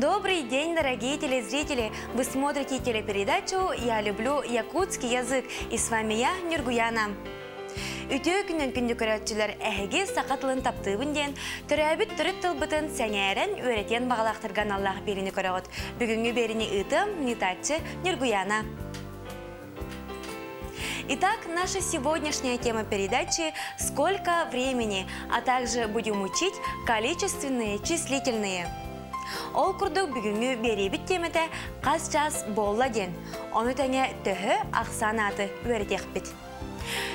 Добрый день, дорогие телезрители! Вы смотрите телепередачу «Я люблю якутский язык» и с вами я, Нюргуяна. Үтө күннен күнді көрәтчілер әхеге сақатылын таптыбын ден, түрәбіт түріт тылбытын сәңәрін өретен бағалақтырған Аллах беріні көрәғыт. Бүгінгі беріні ұтым, нитатчы Нюргуяна. Итак, наша сегодняшняя тема передачи «Сколько времени?», а также будем учить количественные, числительные. Ол күрдік бүгінгі беребіт теметі «Қас час болла ден». Оны тәне түхі ақсанаты өретек бит.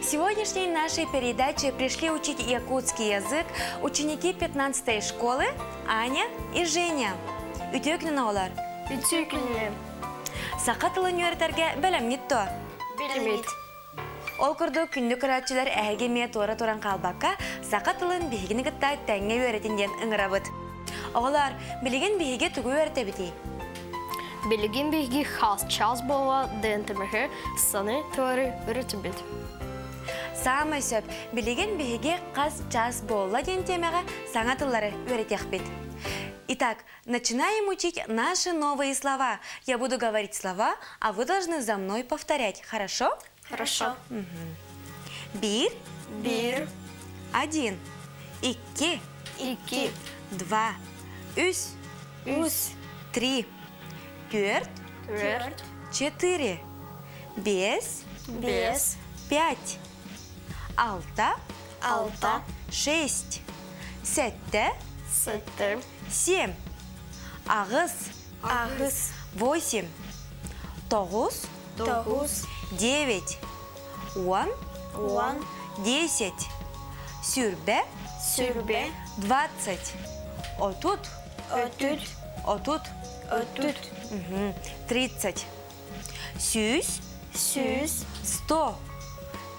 В сегодняшней нашей передаче пришли учить якутский язык ученики 15-й школы Аня и Женя. Үтөкнен олар? Үтөкнен. Сақатылын өретерге бәлем нетто? Білмейд. Ол күрді күнді күрәтчілер әгеме тура-туран қалбаққа сақатылын бейгіні гітта тәңе өретінден ұңырабыд. Оғылар, білеген бейге түгі өреті бітей? Білеген бейге қас час бола дентімігі саны туары өреті біт. Самы сөп, білеген бейге қас час бола дентемеға саңатылары өретек бит. Итак, начинаем учить наши новые слова. Я буду говорить слова, а вы должны за мной повторять. Хорошо? Хорошо. Бир. Бир. Один. Икки. Икки. Два. Үс. Үс. Три. Төрт. Төрт. Четыре. Бес. Бес. Пять. Алта. Алта. Шесть. Сетте. Сетте. Семь. Ағыз. Ағыз. Восемь. Тоғыз. Тоғыз. Девять. Он. Он. 10. Сүрбе. Сүрбе. 20. Отут. Отут. Отут. Отут. 30. Сүз. Сүз. 100.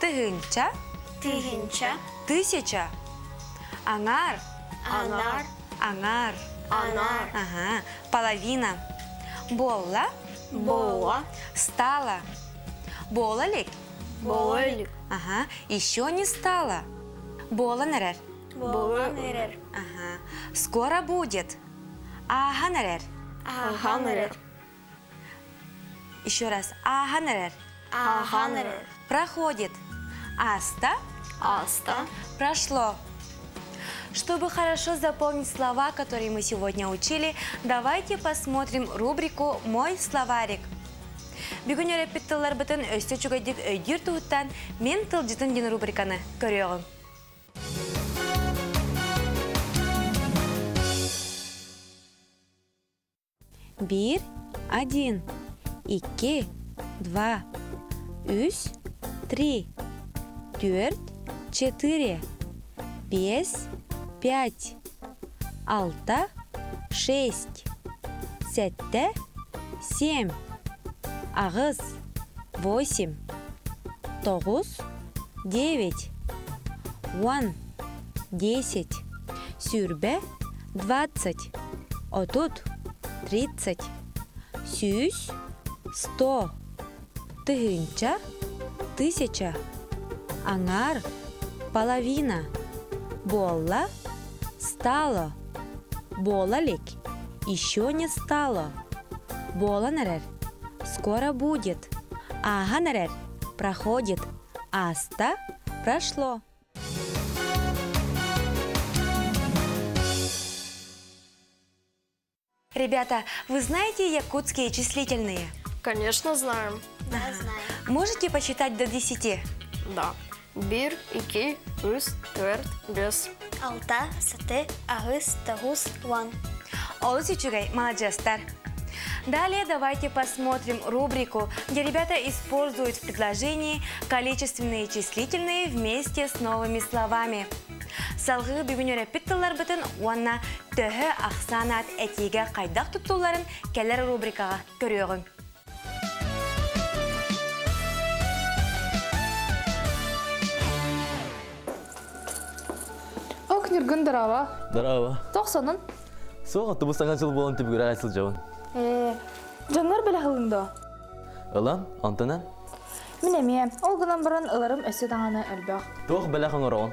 Тыгынча. Тыгынча. 1000. Аңар. Аңар. Аңар. Аңар. Ага. Половина. Болла. Бола. Стала. Болалик. Болалик. Ага. Еще не стало. Бола нерер. Бола нерер. Ага. Скоро будет. Ага нерер. Ага нерер. Еще раз. Ага нерер. Ага нерер. Проходит. Аста. Аста. Прошло. Чтобы хорошо запомнить слова, которые мы сегодня учили, давайте посмотрим рубрику «Мой словарик». Бүгін репеттілер бұтын өсті чүгайдік өйдер тұғыттан мен тылжытын ден рубриканы көріғым. Бир, один, икки, два, үс, три, төрт, четыре, бес, 5, алта, 6, сетте, 7, ағыз, 8, 9, 9, 10, 10, сүрбе, 20, отут, 30, сүз, 100, тыгынча, 1000, аңар, половина, болла, стало, болалик, еще не стало, бола нерер, скоро будет, ага нерер, проходит, аста, прошло. Ребята, вы знаете якутские числительные? Конечно, знаем. Да, знаем. Можете посчитать до 10? Да. Бир, икки, үс, төрт, бес. Алта, сеты, ағыз, тоғыз, он. Олыс учугай, молодежстар. Далее давайте посмотрим рубрику, где ребята используют в предложении количественные и числительные вместе с новыми словами. Салғы бүгін репеттілер бұтын, онна түхі ақсанат әтеге қайдақ тұттуларын кәлер рубрикаға көріғын. Нюргун дарава. Дарава. Тоқсанын. Соға тұбыстаған жыл болын түбігір айсыл жауын. Жанлар бәлі қылыңды. Илан, антынан? Минеме, олғынан бұрын ыларым өсі даңаны әлбәқ. Тоқ бәлі қаңыр оғын.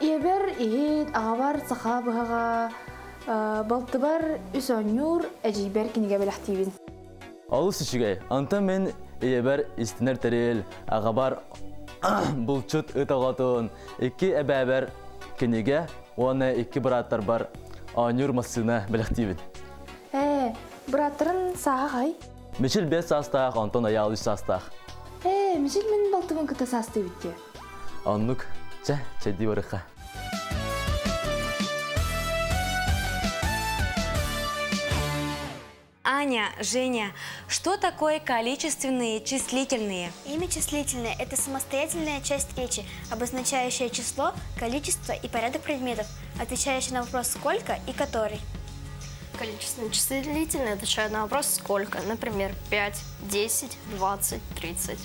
Ебер, ехет, ағабар, сақа бұғаға, Балтыбар үсөнюр әжибер кинеге беләхтибин. Алыс ішігей, анта мен ебер истинер терел, ағабар бұлчыт ытағатын, екі әбәбер кенеге, оны екі браттар бар, анюр массына біліқтейбін. Браттарын саға қай? Мешіл 5 састақ, Антон аял 3 састақ. Мешіл мен балтыбын күті састы бітке. Аннук, чәді барыққа. Аня, Женя, что такое количественные числительные? Имя числительное – это самостоятельная часть речи, обозначающая число, количество и порядок предметов, отвечающая на вопрос «сколько» и «который». Количественные числительные отвечают на вопрос «сколько?». Например, 5, 10, 20, 30.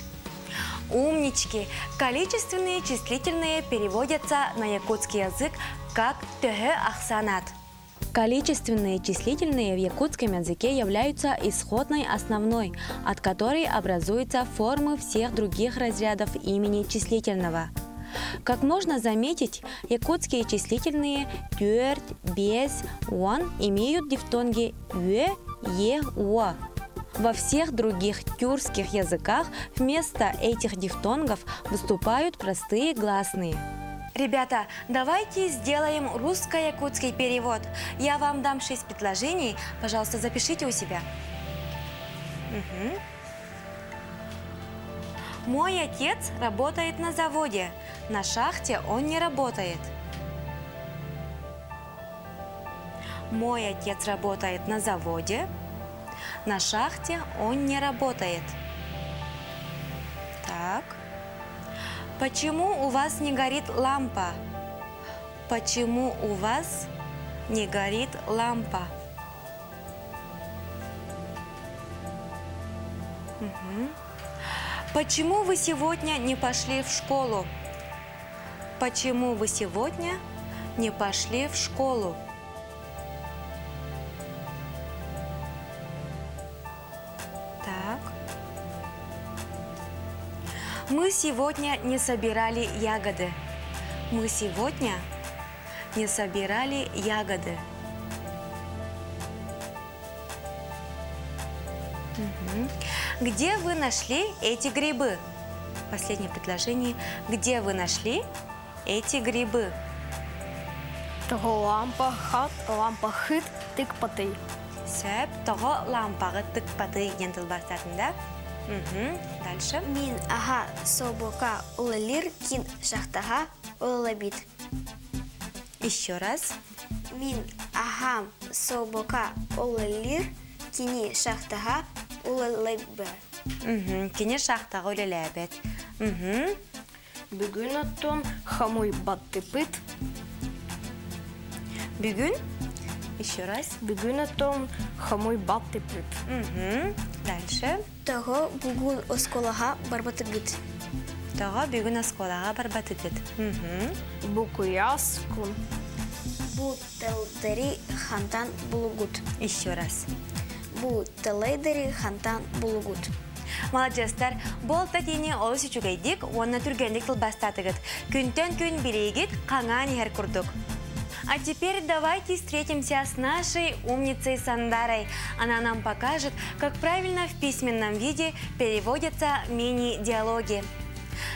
Умнички! Количественные числительные переводятся на якутский язык как «төһө ахсанат». Количественные числительные в якутском языке являются исходной основной, от которой образуются формы всех других разрядов имени числительного. Как можно заметить, якутские числительные «тёрт», «бес», «он» имеют дифтонги «ө», «е», «о». Во всех других тюркских языках вместо этих дифтонгов выступают простые гласные. Ребята, давайте сделаем русско-якутский перевод. Я вам дам 6 предложений. Пожалуйста, запишите у себя. Мой отец работает на заводе. На шахте он не работает. Мой отец работает на заводе. На шахте он не работает. Так. Почему у вас не горит лампа? Почему у вас не горит лампа? Почему вы сегодня не пошли в школу? Почему вы сегодня не пошли в школу? Так. Мы сегодня не собирали ягоды. Мы сегодня не собирали ягоды. Где вы нашли эти грибы? Последнее предложение. Где вы нашли эти грибы? Того лампа хит, тик патый. Сөп, того лампағы тік паты деген тіл бар сәтінде. Дальше. Мин аға собока улалир кин шахтаға улалабит. Еще раз. Мин аға собока улалир кини шахтаға улалабит. Кене шахтаға өлеләбет. Бүгін оттон хамуй баттыпыт. Бүгін. Еще раз. Бүгін оттон хамуй баттыпыт. Дальше. Того бүгін осколаға барбатыбит. Того бүгін осколаға барбатыбит. Букуяс кун. Бу телдери хантан булугут. Еще раз. Бу телейдери хантан булугут. Молодежьтар, бол татини олыс үчүгейдик, онна түргендик тылбастатыгыт. Күнтен күн билейгит, қаңан ер курдук. А теперь давайте встретимся с нашей умницей Сандарой. Она нам покажет, как правильно в письменном виде переводятся мини-диалоги.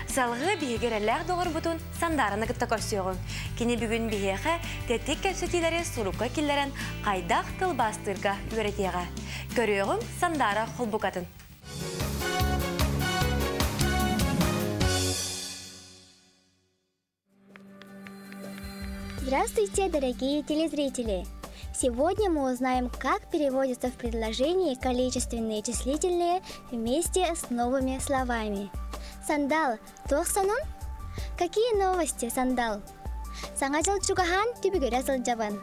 Салғы бігерелләр доғыр бұтын Сандараны күтті көрсеуғын. Кені бүгін бігеғі тәттік кәпсетелері сұруққа келдерін қайдақ тылбастырға өретеға. Көреуғын Сандара құлбұқатын. Здравствуйте, дорогие телезрители! Сегодня мы узнаем, как переводятся в предложении количественные и числительные вместе с новыми словами. Сандал, тоқсанун? Какие новости, Сандал? Саңажыл чугахан тюбигюря сылджаван.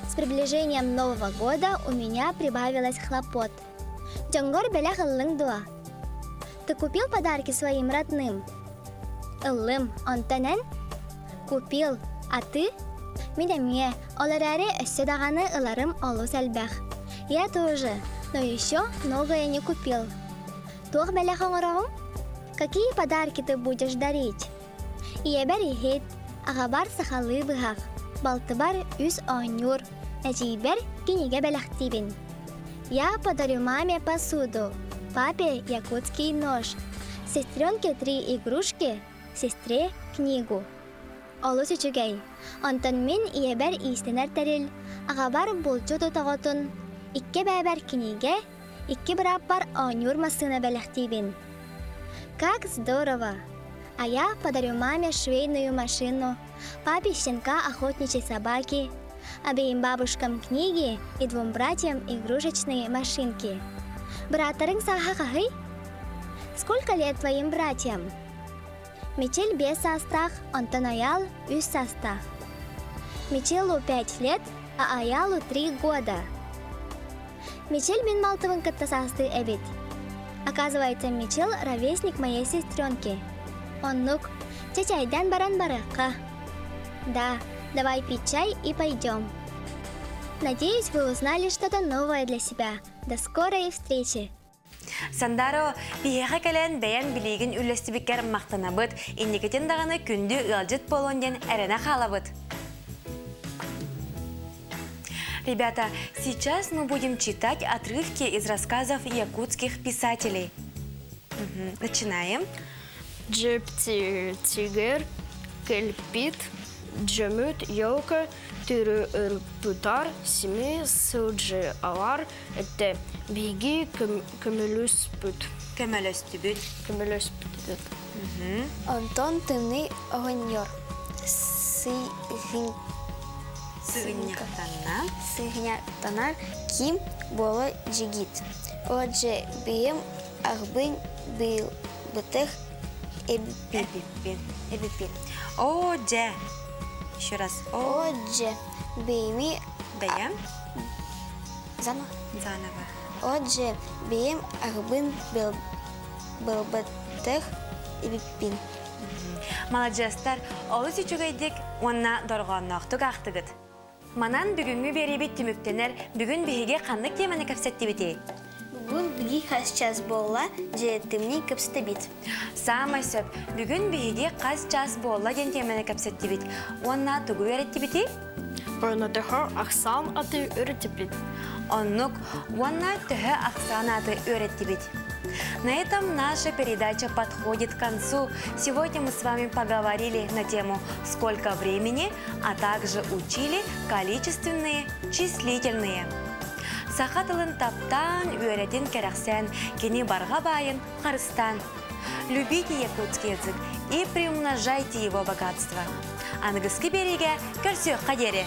С приближением Нового года у меня прибавилось хлопот. Джонгор белях ыллың дуа. Ты купил подарки своим родным? Ыллым, онтанен? Купил, а ты? Минаме, олараре өсседағаны ыларым олу сәлбәх. Я тоже, но еще многое не купил. Тух белях оңырағым? Какие подарки ты будешь дарить? Иебер ихет, ағабар сахалы бұғақ, балтыбар үз оңюр, әжейбер кенеге бәләқтейбін. Я подарю маме посуду, папе якутский нож, сестренке 3 игрушки, сестре книгу. Олус үчүгей. Онтон мен иебер истенер тәрел, ағабар болчу тотағотын, 2 бәбәр книге, 2 браппар онюр масына бәләқтейбін. Как здорово! А я подарю маме швейную машину, папе щенка охотничьей собаки, обеим бабушкам книги и 2 братьям игрушечные машинки. Братарың саха кахый? Сколько лет твоим братьям? Мичел 5 састах, Антон Аял 3 састах. Мичелу 5 лет, а Аялу 3 года. Мичел мен малтывын каттасасты эбит. Оказывается, Мичел ровесник моей сестренки. Он нук, чачайдан баран баракка. Да, давай пить чай и пойдем. Надеюсь, вы узнали что-то новое для себя. До скорой встречи! Сандаро, бейеға кәлән бәян білеген үлестібіккер мақтанабыд, иннекетен дағаны күнді ұлжыт болунден әріна қалабыд. Ребята, сейчас мы будем читать отрывки из рассказов якутских писателей. Начинаем. Джепти тигер, кельпит, джемют йока, тиры путар, семи сылджи алар, это биги камелюс пут. Көмөлөс түбіт. Камелюс пут. Антон тымный огоньор. Сыгняктанар ким боло жигит. Отже бейм ахбын был бытых Эбипин. О, дже. Еще раз. О, Отже бейми бәян. заново. Заново. Отже бейм ахбын был бытых эбипин. Молодежстар, олыс үчігейдік онна дорғаннақтық ақтығыд. Манан бүгінгі беребет түміктенер бүгін бігі қанлық темені көпсетті бітей. Бүгін бігі қас час болла, же тымни көпсеті бит. Самай сөп, бүгін бігі қас час болла ден темені көпсетті бит. Онна тұғы өретті бітей? Оны төхі ақсан аты өрітіппет. Оннук, онна түхі ақсан аты өретті бит. На этом наша передача подходит к концу. Сегодня мы с вами поговорили на тему «Сколько времени?», а также учили количественные, числительные. Сахатылын таптан, үйретен керексен, кені барға байын, харыстан. Любите якутский язык и приумножайте его богатство. Ангыски береге көрсек қадері.